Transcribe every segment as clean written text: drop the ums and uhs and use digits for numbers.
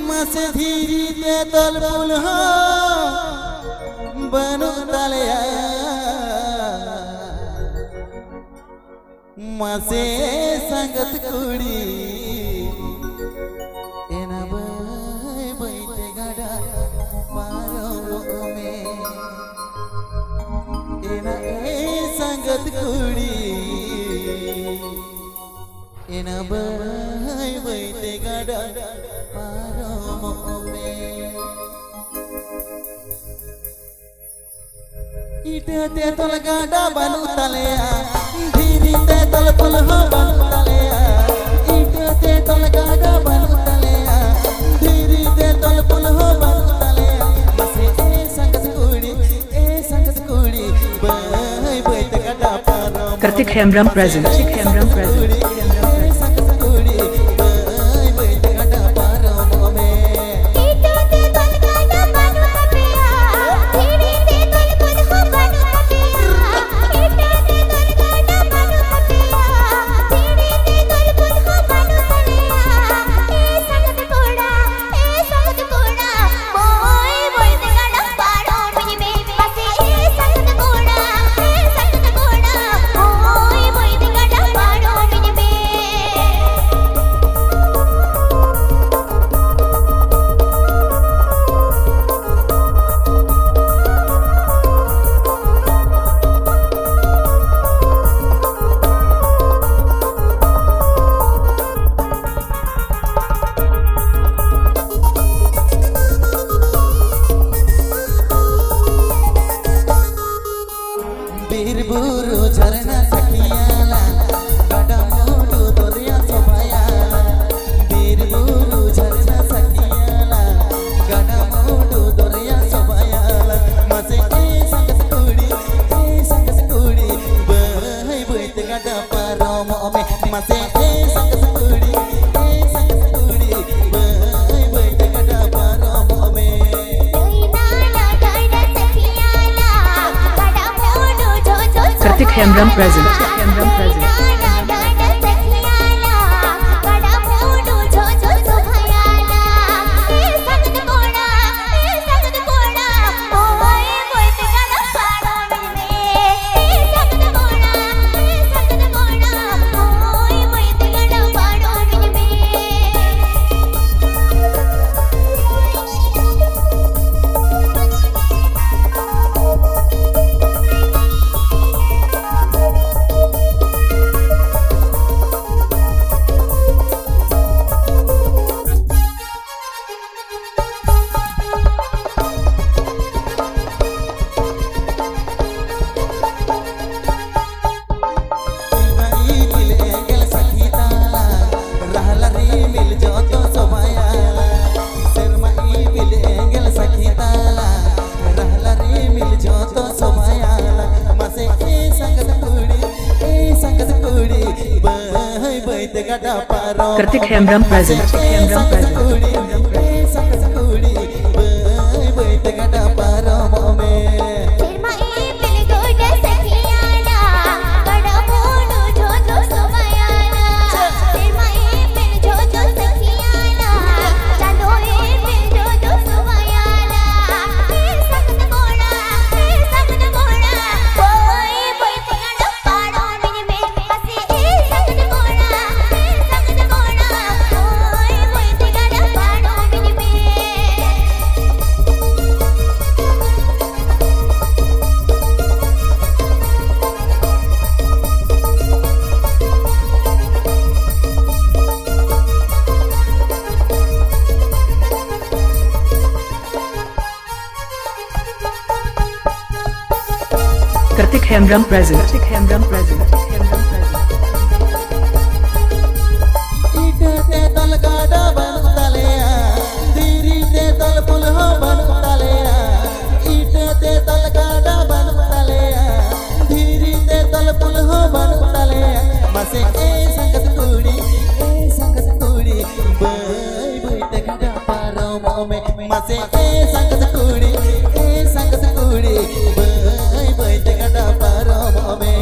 मसे धीरी ते तल पुल बनु तलया मसे संगत कुड़ी एना बैठे गड़ा पारो में एना संगत कुड़ी एना बैठे गड़ा पारो में इटे ते तल गड़ा बनु तलया धीरी ते तल पुल बनु तलया इटे ते तल गड़ा बनु तलया धीरी ते तल पुल बनु तलया मसे ए संगत कुड़ी बाय बैठ गड़ा पारो Kartik Hemram present. बीरबुरु झरना सखियाला गड़ा मोटू दरिया सोभायाला बीरबुरु झरना सखियाला गड़ा मोटू दरिया सोभायाला मसे ए संगत कुड़ी बहई बैठ गड़ा पारो में मसे ए संगत कुड़ी बहई बैठ गड़ा पारो में Kartik Hemram present. Kartik Hemram present. Kartik Hemram present. इटे ते तल गड़ा बनु तलया धीरी ते तल पुल बनु तलया इटे ते तल गड़ा बनु तलया धीरी ते तल पुल बनु तलया मसे ए संगत कुड़ी बाय बैठ गड़ा पारो में मसे ए संगत कुड़ी बाय बैठ गड़ा पारो में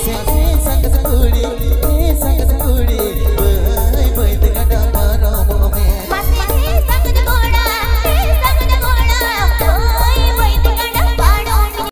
से